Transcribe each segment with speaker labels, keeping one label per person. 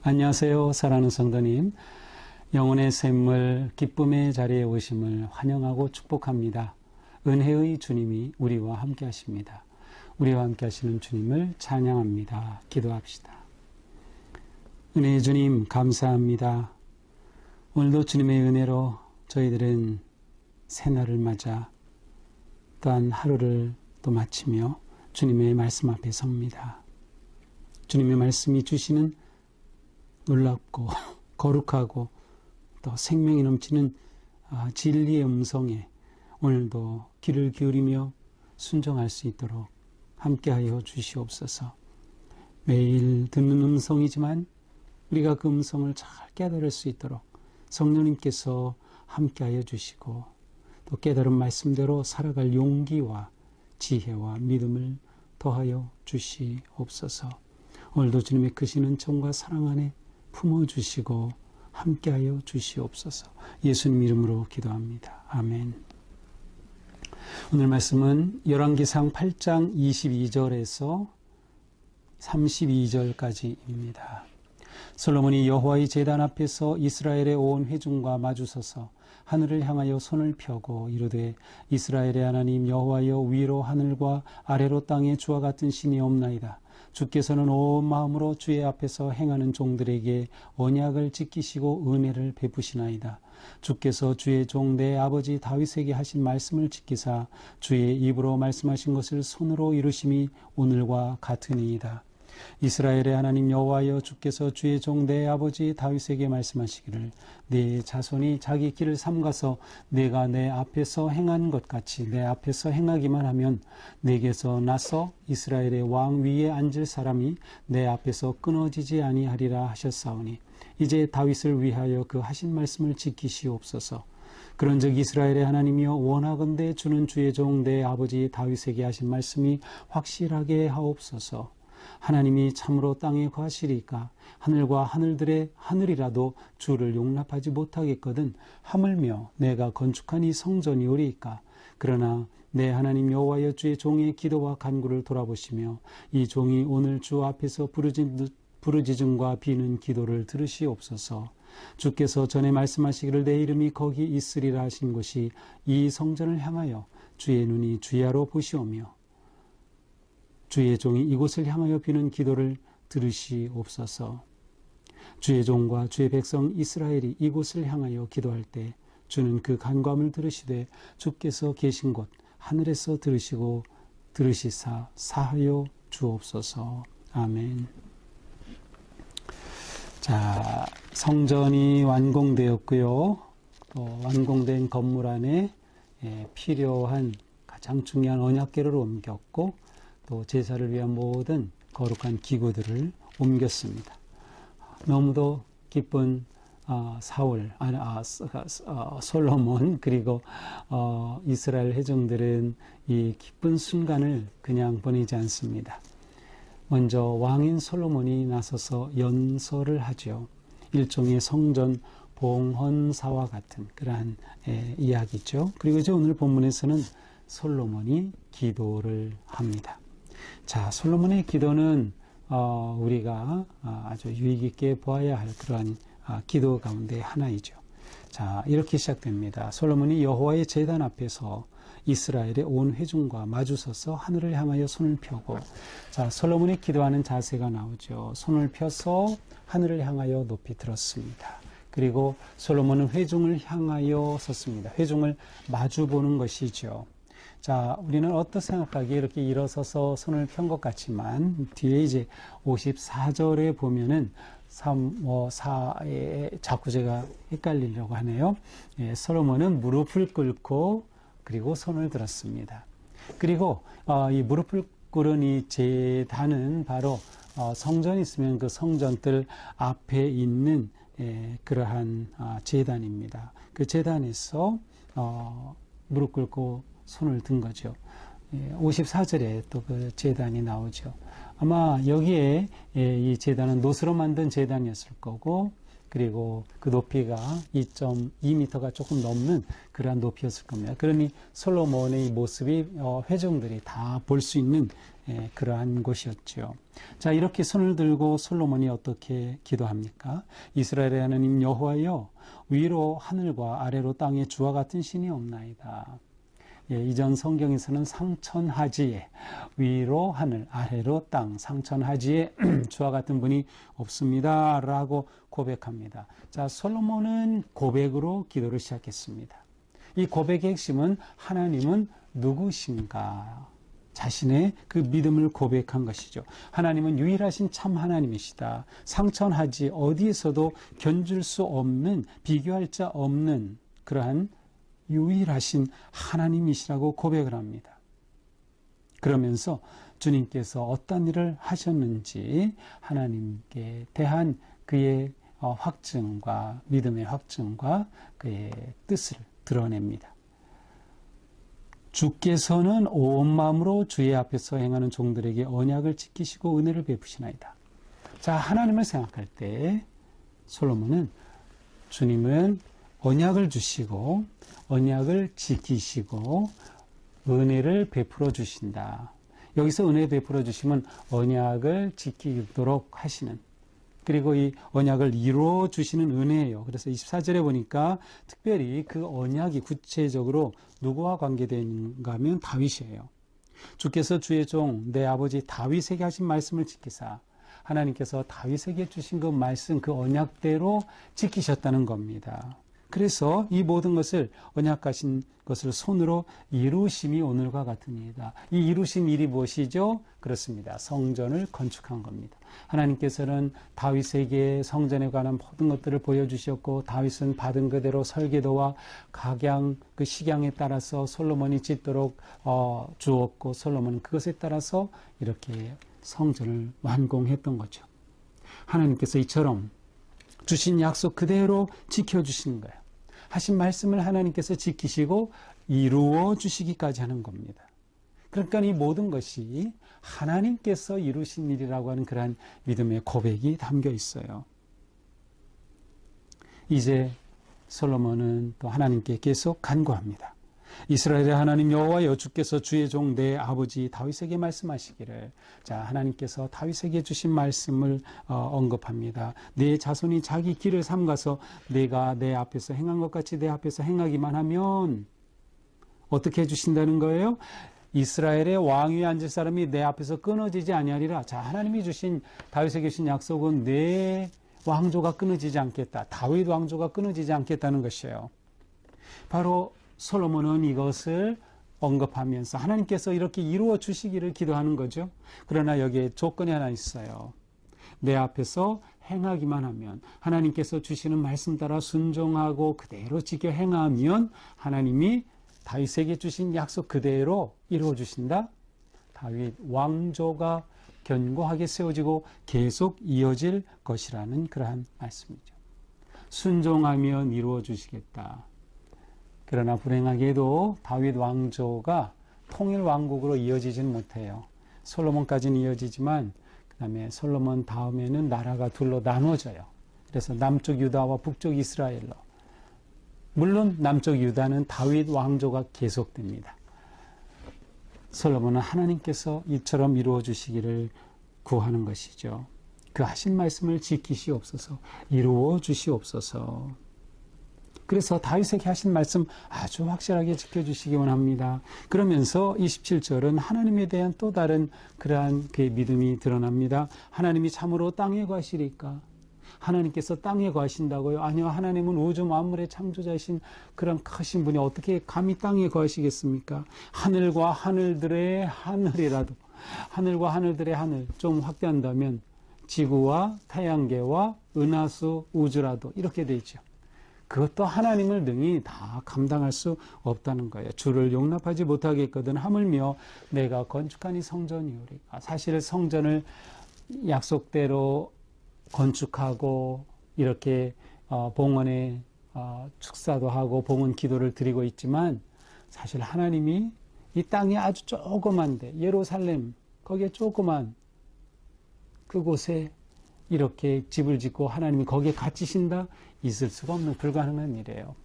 Speaker 1: 안녕하세요. 사랑하는 성도님. 영혼의 샘물, 기쁨의 자리에 오심을 환영하고 축복합니다. 은혜의 주님이 우리와 함께 하십니다. 우리와 함께 하시는 주님을 찬양합니다. 기도합시다. 은혜의 주님, 감사합니다. 오늘도 주님의 은혜로 저희들은 새날을 맞아 또한 하루를 또 마치며 주님의 말씀 앞에 섭니다. 주님의 말씀이 주시는 놀랍고 거룩하고 또 생명이 넘치는 진리의 음성에 오늘도 귀를 기울이며 순종할 수 있도록 함께하여 주시옵소서. 매일 듣는 음성이지만 우리가 그 음성을 잘 깨달을 수 있도록 성령님께서 함께하여 주시고 또 깨달은 말씀대로 살아갈 용기와 지혜와 믿음을 더하여 주시옵소서. 오늘도 주님의 크신 은총과 사랑 안에 품어주시고 함께하여 주시옵소서. 예수님 이름으로 기도합니다. 아멘. 오늘 말씀은 열왕기상 8장 22절에서 32절까지입니다. 솔로몬이 여호와의 제단 앞에서 이스라엘의 온 회중과 마주서서 하늘을 향하여 손을 펴고 이르되 이스라엘의 하나님 여호와여 위로 하늘과 아래로 땅에 주와 같은 신이 없나이다. 주께서는 온 마음으로 주의 앞에서 행하는 종들에게 언약을 지키시고 은혜를 베푸시나이다. 주께서 주의 종 내 아버지 다윗에게 하신 말씀을 지키사 주의 입으로 말씀하신 것을 손으로 이루심이 오늘과 같으니이다. 이스라엘의 하나님 여호와여 주께서 주의 종 내 아버지 다윗에게 말씀하시기를 네 자손이 자기 길을 삼가서 내가 내 앞에서 행한 것 같이 내 앞에서 행하기만 하면 내게서 나서 이스라엘의 왕 위에 앉을 사람이 내 앞에서 끊어지지 아니하리라 하셨사오니 이제 다윗을 위하여 그 하신 말씀을 지키시옵소서. 그런즉 이스라엘의 하나님이여 원하건대 주는 주의 종 내 아버지 다윗에게 하신 말씀이 확실하게 하옵소서. 하나님이 참으로 땅에 거하시리까 하늘과 하늘이라도 주를 용납하지 못하겠거든 하물며 내가 건축한 이 성전이 오리이까. 그러나 내 하나님 여호와여 주의 종의 기도와 간구를 돌아보시며 이 종이 오늘 주 앞에서 부르짖음과 비는 기도를 들으시옵소서. 주께서 전에 말씀하시기를 내 이름이 거기 있으리라 하신 곳이 이 성전을 향하여 주의 눈이 주야로 보시오며 주의 종이 이곳을 향하여 비는 기도를 들으시옵소서. 주의 종과 주의 백성 이스라엘이 이곳을 향하여 기도할 때 주는 그 간구함을 들으시되 주께서 계신 곳 하늘에서 들으시사 사하여 주옵소서. 아멘. 자, 성전이 완공되었고요. 또 완공된 건물 안에 필요한 가장 중요한 언약궤를 옮겼고 또 제사를 위한 모든 거룩한 기구들을 옮겼습니다. 너무도 기쁜 솔로몬 그리고 이스라엘 회중들은 이 기쁜 순간을 그냥 보내지 않습니다. 먼저 왕인 솔로몬이 나서서 연설을 하죠. 일종의 성전 봉헌사와 같은 그러한 이야기죠. 그리고 이제 오늘 본문에서는 솔로몬이 기도를 합니다. 자, 솔로몬의 기도는 우리가 아주 유익 있게 보아야 할 그러한 기도 가운데 하나이죠. 자, 이렇게 시작됩니다. 솔로몬이 여호와의 제단 앞에서 이스라엘의 온 회중과 마주서서 하늘을 향하여 손을 펴고, 자, 솔로몬이 기도하는 자세가 나오죠. 손을 펴서 하늘을 향하여 높이 들었습니다. 그리고 솔로몬은 회중을 향하여 섰습니다. 회중을 마주 보는 것이죠. 자, 우리는 어떻게 생각하기에 이렇게 일어서서 손을 편 것 같지만 뒤에 이제 54절에 보면은 4에 자꾸 제가 헷갈리려고 하네요. 솔로몬은 무릎을 꿇고 그리고 손을 들었습니다. 그리고 이 무릎을 꿇은 이 제단은 바로 성전이 있으면 그 성전들 앞에 있는 그러한 제단입니다. 그 제단에서 무릎 꿇고 손을 든 거죠. 54절에 또 그 제단이 나오죠. 아마 여기에 이 제단은 노스로 만든 제단이었을 거고, 그리고 그 높이가 2.2m가 조금 넘는 그러한 높이였을 겁니다. 그러니 솔로몬의 이 모습이 회중들이 다 볼 수 있는 그러한 곳이었죠. 자, 이렇게 손을 들고 솔로몬이 어떻게 기도합니까? 이스라엘의 하나님 여호와여, 위로 하늘과 아래로 땅에 주와 같은 신이 없나이다. 이전 성경에서는 상천하지에, 위로 하늘, 아래로 땅, 상천하지에 주와 같은 분이 없습니다 라고 고백합니다. 자, 솔로몬은 고백으로 기도를 시작했습니다. 이 고백의 핵심은 하나님은 누구신가? 자신의 그 믿음을 고백한 것이죠. 하나님은 유일하신 참 하나님이시다. 상천하지 어디에서도 견줄 수 없는, 비교할 자 없는 그러한 유일하신 하나님이시라고 고백을 합니다. 그러면서 주님께서 어떤 일을 하셨는지 하나님께 대한 그의 확증과 믿음의 확증과 그의 뜻을 드러냅니다. 주께서는 온 마음으로 주의 앞에서 행하는 종들에게 언약을 지키시고 은혜를 베푸시나이다. 자, 하나님을 생각할 때 솔로몬은 주님은 언약을 주시고 언약을 지키시고 은혜를 베풀어 주신다. 여기서 은혜 베풀어 주시면 언약을 지키도록 하시는, 그리고 이 언약을 이루어 주시는 은혜예요. 그래서 24절에 보니까 특별히 그 언약이 구체적으로 누구와 관계되어 있는가 하면 다윗이에요. 주께서 주의 종 내 아버지 다윗에게 하신 말씀을 지키사, 하나님께서 다윗에게 주신 그 말씀, 그 언약대로 지키셨다는 겁니다. 그래서 이 모든 것을 언약하신 것을 손으로 이루심이 오늘과 같으니이다. 이 이루신 일이 무엇이죠? 그렇습니다. 성전을 건축한 겁니다. 하나님께서는 다윗에게 성전에 관한 모든 것들을 보여주셨고, 다윗은 받은 그대로 설계도와 각양, 그 식양에 따라서 솔로몬이 짓도록 주었고, 솔로몬은 그것에 따라서 이렇게 성전을 완공했던 거죠. 하나님께서 이처럼 주신 약속 그대로 지켜주시는 거예요. 하신 말씀을 하나님께서 지키시고 이루어 주시기까지 하는 겁니다. 그러니까 이 모든 것이 하나님께서 이루신 일이라고 하는 그러한 믿음의 고백이 담겨 있어요. 이제 솔로몬은 또 하나님께 계속 간구합니다. 이스라엘의 하나님 여호와여, 주께서 주의 종 내 아버지 다윗에게 말씀하시기를. 자, 하나님께서 다윗에게 주신 말씀을 언급합니다. 내 자손이 자기 길을 삼가서 내가 내 앞에서 행한 것 같이 내 앞에서 행하기만 하면 어떻게 해주신다는 거예요? 이스라엘의 왕위에 앉을 사람이 내 앞에서 끊어지지 아니하리라. 자, 하나님이 주신, 다윗에게 주신 약속은 내 왕조가 끊어지지 않겠다. 다윗 왕조가 끊어지지 않겠다는 것이에요. 바로 솔로몬은 이것을 언급하면서 하나님께서 이렇게 이루어 주시기를 기도하는 거죠. 그러나 여기에 조건이 하나 있어요. 내 앞에서 행하기만 하면, 하나님께서 주시는 말씀 따라 순종하고 그대로 지켜 행하면 하나님이 다윗에게 주신 약속 그대로 이루어 주신다. 다윗 왕조가 견고하게 세워지고 계속 이어질 것이라는 그러한 말씀이죠. 순종하면 이루어 주시겠다. 그러나 불행하게도 다윗 왕조가 통일 왕국으로 이어지지는 못해요. 솔로몬까지는 이어지지만 그 다음에 솔로몬 다음에는 나라가 둘로 나눠져요. 그래서 남쪽 유다와 북쪽 이스라엘로. 물론 남쪽 유다는 다윗 왕조가 계속됩니다. 솔로몬은 하나님께서 이처럼 이루어 주시기를 구하는 것이죠. 그 하신 말씀을 지키시옵소서, 이루어 주시옵소서. 그래서 다윗에게 하신 말씀 아주 확실하게 지켜주시기 원합니다. 그러면서 27절은 하나님에 대한 또 다른 그러한 그의 믿음이 드러납니다. 하나님이 참으로 땅에 거하시리까? 하나님께서 땅에 거하신다고요? 아니요, 하나님은 우주 만물의 창조자이신 그런 크신 분이 어떻게 감히 땅에 거하시겠습니까? 하늘과 하늘들의 하늘이라도, 하늘과 하늘들의 하늘, 좀 확대한다면 지구와 태양계와 은하수 우주라도 이렇게 되죠. 그것도 하나님을 능히 다 감당할 수 없다는 거예요. 주를 용납하지 못하겠거든 하물며 내가 건축한 이 성전이오리까. 사실 성전을 약속대로 건축하고 이렇게 봉헌에 축사도 하고 봉헌 기도를 드리고 있지만, 사실 하나님이 이 땅에 아주 조그만데, 예루살렘 거기에 조그만 그곳에 이렇게 집을 짓고 하나님이 거기에 갇히신다? 있을 수가 없는 불가능한 일이에요.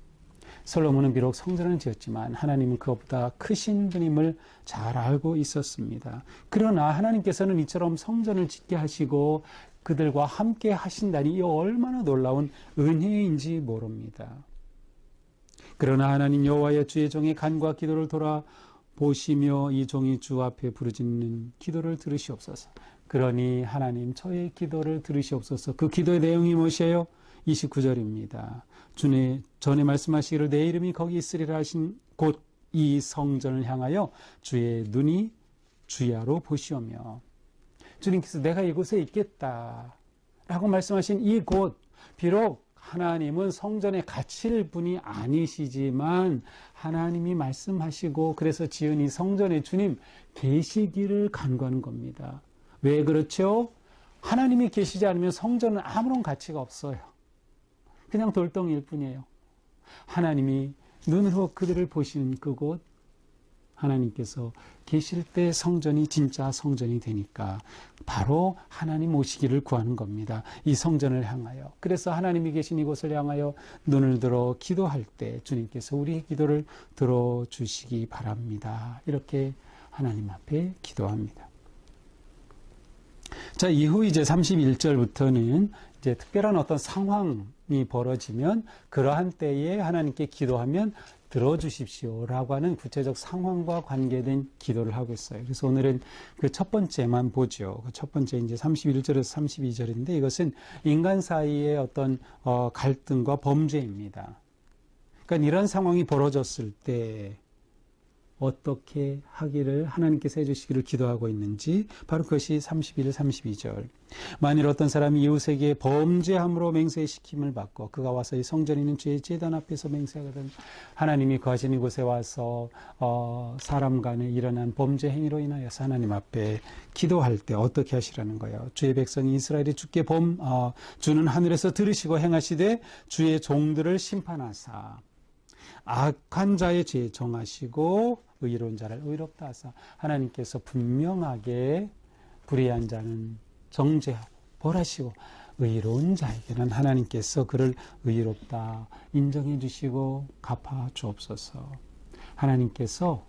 Speaker 1: 솔로몬은 비록 성전을 지었지만 하나님은 그것보다 크신 분임을 잘 알고 있었습니다. 그러나 하나님께서는 이처럼 성전을 짓게 하시고 그들과 함께 하신다니 이 얼마나 놀라운 은혜인지 모릅니다. 그러나 하나님 여호와여 주의 종의 간과 기도를 돌아보시며 이 종이 주 앞에 부르짖는 기도를 들으시옵소서. 그러니 하나님 저의 기도를 들으시옵소서. 그 기도의 내용이 무엇이에요? 29절입니다. 전에 말씀하시기를 내 이름이 거기 있으리라 하신 곧 이 성전을 향하여 주의 눈이 주야로 보시오며, 주님께서 내가 이곳에 있겠다 라고 말씀하신 이곳, 비록 하나님은 성전에 갇힐 분이 아니시지만 하나님이 말씀하시고 그래서 지은 이 성전에 주님 계시기를 간구하는 겁니다. 왜 그렇죠? 하나님이 계시지 않으면 성전은 아무런 가치가 없어요. 그냥 돌덩이일 뿐이에요. 하나님이 눈으로 그들을 보시는 그곳, 하나님께서 계실 때 성전이 진짜 성전이 되니까 바로 하나님 오시기를 구하는 겁니다. 이 성전을 향하여. 그래서 하나님이 계신 이곳을 향하여 눈을 들어 기도할 때 주님께서 우리의 기도를 들어주시기 바랍니다. 이렇게 하나님 앞에 기도합니다. 자, 이후 이제 31절부터는 이제 특별한 어떤 상황이 벌어지면 그러한 때에 하나님께 기도하면 들어주십시오라고 하는 구체적 상황과 관계된 기도를 하고 있어요. 그래서 오늘은 그 첫 번째만 보죠. 그 첫 번째 이제 31절에서 32절인데 이것은 인간 사이의 어떤 갈등과 범죄입니다. 그러니까 이런 상황이 벌어졌을 때 어떻게 하기를 하나님께서 해주시기를 기도하고 있는지 바로 그것이 31, 32절. 만일 어떤 사람이 이웃에게 범죄함으로 맹세시킴을 받고 그가 와서 이 성전에 있는 주의 제단 앞에서 맹세하거든 하나님이 거하신 이곳에 와서 사람 간에 일어난 범죄 행위로 인하여서 하나님 앞에 기도할 때 어떻게 하시라는 거예요. 주의 백성이 이스라엘이 주께 주는 하늘에서 들으시고 행하시되 주의 종들을 심판하사 악한 자의 죄 정하시고 의로운 자를 의롭다 하사 하나님께서 분명하게 불의한 자는 정죄하고 벌하시고 의로운 자에게는 하나님께서 그를 의롭다 인정해 주시고 갚아 주옵소서. 하나님께서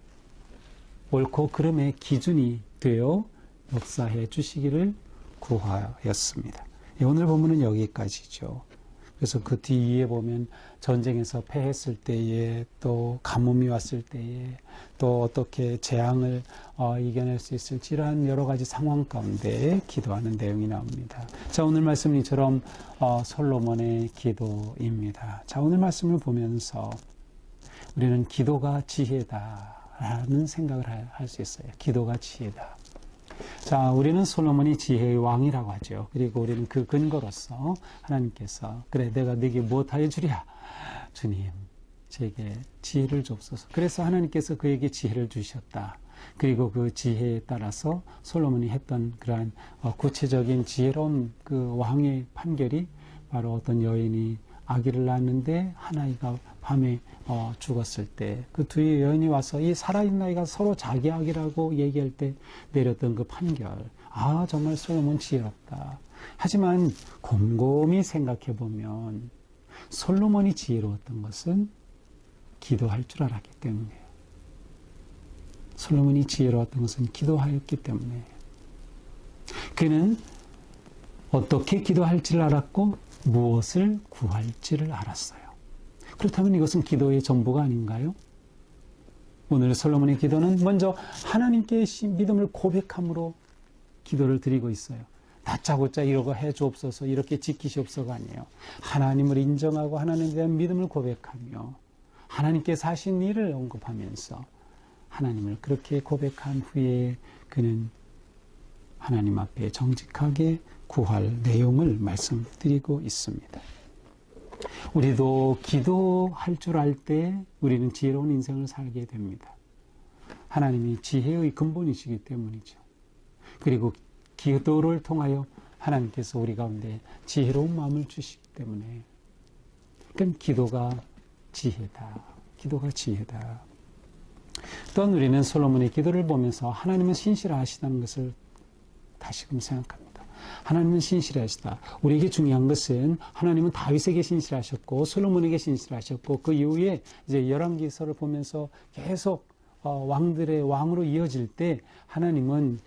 Speaker 1: 옳고 그름의 기준이 되어 역사해 주시기를 구하였습니다. 오늘 본문은 여기까지죠. 그래서 그 뒤에 보면 전쟁에서 패했을 때에 또 가뭄이 왔을 때에 또 어떻게 재앙을 이겨낼 수 있을지 이러한 여러 가지 상황 가운데 기도하는 내용이 나옵니다. 자, 오늘 말씀은 이처럼 솔로몬의 기도입니다. 자, 오늘 말씀을 보면서 우리는 기도가 지혜다라는 생각을 할 수 있어요. 기도가 지혜다. 자, 우리는 솔로몬이 지혜의 왕이라고 하죠. 그리고 우리는 그 근거로서 하나님께서 그래 내가 네게 무엇하여 주랴 주님 제게 지혜를 주옵소서. 그래서 하나님께서 그에게 지혜를 주셨다. 그리고 그 지혜에 따라서 솔로몬이 했던 그러한 구체적인 지혜로운 그 왕의 판결이 바로 어떤 여인이 아기를 낳았는데 한 아이가 밤에 죽었을 때 그 두 여인이 와서 이 살아있는 아이가 서로 자기 아기라고 얘기할 때 내렸던 그 판결, 아 정말 솔로몬 지혜롭다. 하지만 곰곰이 생각해 보면 솔로몬이 지혜로웠던 것은 기도할 줄 알았기 때문이에요. 솔로몬이 지혜로웠던 것은 기도하였기 때문에 그는 어떻게 기도할지를 알았고 무엇을 구할지를 알았어요. 그렇다면 이것은 기도의 전부가 아닌가요? 오늘 솔로몬의 기도는 먼저 하나님께 믿음을 고백함으로 기도를 드리고 있어요. 다짜고짜 이러고 해 주옵소서 이렇게 지키시옵소서가 아니에요. 하나님을 인정하고 하나님에 대한 믿음을 고백하며 하나님께서 하신 일을 언급하면서 하나님을 그렇게 고백한 후에 그는 하나님 앞에 정직하게 구할 내용을 말씀드리고 있습니다. 우리도 기도할 줄 알 때 우리는 지혜로운 인생을 살게 됩니다. 하나님이 지혜의 근본이시기 때문이죠. 그리고 기도를 통하여 하나님께서 우리 가운데 지혜로운 마음을 주시기 때문에 그러니까 기도가 지혜다. 기도가 지혜다. 또한 우리는 솔로몬의 기도를 보면서 하나님은 신실하시다는 것을 다시금 생각합니다. 하나님은 신실하시다. 우리에게 중요한 것은 하나님은 다윗에게 신실하셨고 솔로몬에게 신실하셨고 그 이후에 이제 열왕기서를 보면서 계속 왕들의 왕으로 이어질 때 하나님은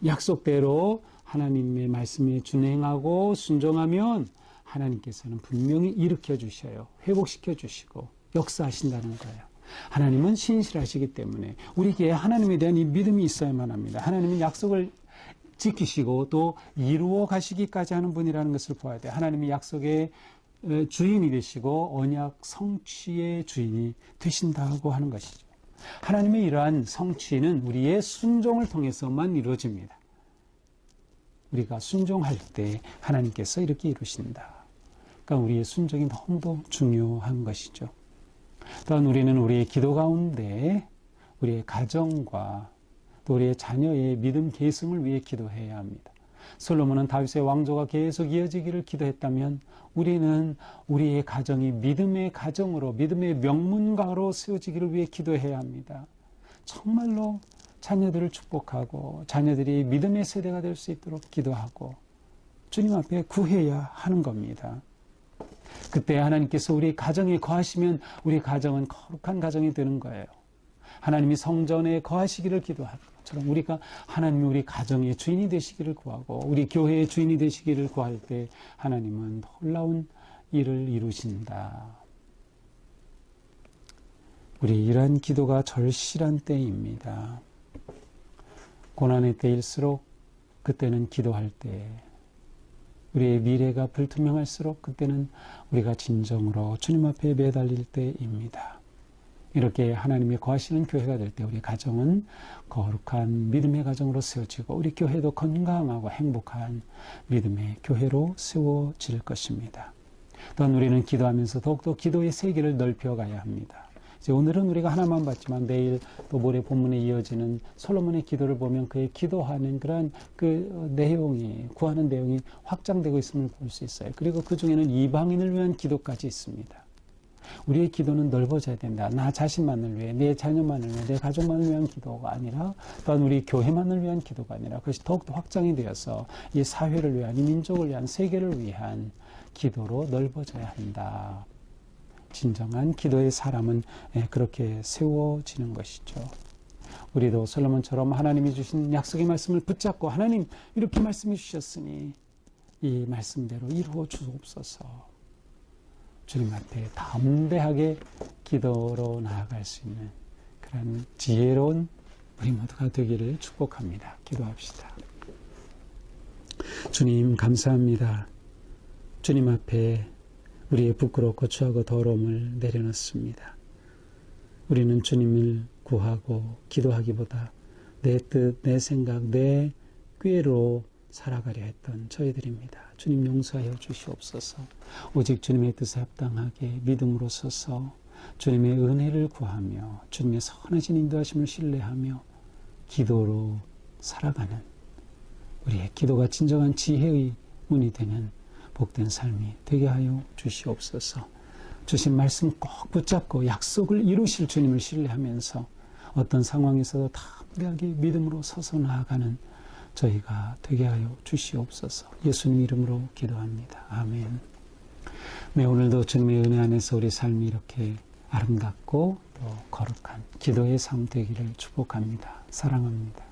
Speaker 1: 약속대로 하나님의 말씀에 준행하고 순종하면 하나님께서는 분명히 일으켜 주셔요. 회복시켜 주시고 역사하신다는 거예요. 하나님은 신실하시기 때문에 우리에게 하나님에 대한 이 믿음이 있어야만 합니다. 하나님은 약속을 지키시고 또 이루어 가시기까지 하는 분이라는 것을 보아야 돼요. 하나님이 약속의 주인이 되시고 언약 성취의 주인이 되신다고 하는 것이죠. 하나님의 이러한 성취는 우리의 순종을 통해서만 이루어집니다. 우리가 순종할 때 하나님께서 이렇게 이루신다. 그러니까 우리의 순종이 너무도 중요한 것이죠. 또한 우리는 우리의 기도 가운데 우리의 가정과 또 우리의 자녀의 믿음 계승을 위해 기도해야 합니다. 솔로몬은 다윗의 왕조가 계속 이어지기를 기도했다면 우리는 우리의 가정이 믿음의 가정으로 믿음의 명문가로 세워지기를 위해 기도해야 합니다. 정말로 자녀들을 축복하고 자녀들이 믿음의 세대가 될 수 있도록 기도하고 주님 앞에 구해야 하는 겁니다. 그때 하나님께서 우리 가정에 거하시면 우리 가정은 거룩한 가정이 되는 거예요. 하나님이 성전에 거하시기를 기도할 것처럼 우리가 하나님이 우리 가정의 주인이 되시기를 구하고 우리 교회의 주인이 되시기를 구할 때 하나님은 놀라운 일을 이루신다. 우리 이러한 기도가 절실한 때입니다. 고난의 때일수록 그때는 기도할 때 우리의 미래가 불투명할수록 그때는 우리가 진정으로 주님 앞에 매달릴 때입니다. 이렇게 하나님이 거하시는 교회가 될 때 우리 가정은 거룩한 믿음의 가정으로 세워지고 우리 교회도 건강하고 행복한 믿음의 교회로 세워질 것입니다. 또한 우리는 기도하면서 더욱더 기도의 세계를 넓혀가야 합니다. 이제 오늘은 우리가 하나만 봤지만 내일 또 모레 본문에 이어지는 솔로몬의 기도를 보면 그의 기도하는 그러한 그 내용이 구하는 내용이 확장되고 있음을 볼 수 있어요. 그리고 그 중에는 이방인을 위한 기도까지 있습니다. 우리의 기도는 넓어져야 된다. 나 자신만을 위해, 내 자녀만을 위해, 내 가족만을 위한 기도가 아니라 또한 우리 교회만을 위한 기도가 아니라 그것이 더욱더 확장이 되어서 이 사회를 위한, 이 민족을 위한, 세계를 위한 기도로 넓어져야 한다. 진정한 기도의 사람은 그렇게 세워지는 것이죠. 우리도 솔로몬처럼 하나님이 주신 약속의 말씀을 붙잡고 하나님 이렇게 말씀해 주셨으니 이 말씀대로 이루어 주옵소서. 주님 앞에 담대하게 기도로 나아갈 수 있는 그런 지혜로운 우리 모두가 되기를 축복합니다. 기도합시다. 주님 감사합니다. 주님 앞에 우리의 부끄럽고 추하고 더러움을 내려놓습니다. 우리는 주님을 구하고 기도하기보다 내 뜻, 내 생각, 내 꾀로 살아가려 했던 저희들입니다. 주님 용서하여 주시옵소서. 오직 주님의 뜻에 합당하게 믿음으로 서서 주님의 은혜를 구하며 주님의 선하신 인도하심을 신뢰하며 기도로 살아가는 우리의 기도가 진정한 지혜의 문이 되는 복된 삶이 되게 하여 주시옵소서. 주신 말씀 꼭 붙잡고 약속을 이루실 주님을 신뢰하면서 어떤 상황에서도 담대하게 믿음으로 서서 나아가는 저희가 되게 하여 주시옵소서. 예수님 이름으로 기도합니다. 아멘. 네, 오늘도 주님의 은혜 안에서 우리 삶이 이렇게 아름답고 또 거룩한 기도의 삶 되기를 축복합니다. 사랑합니다.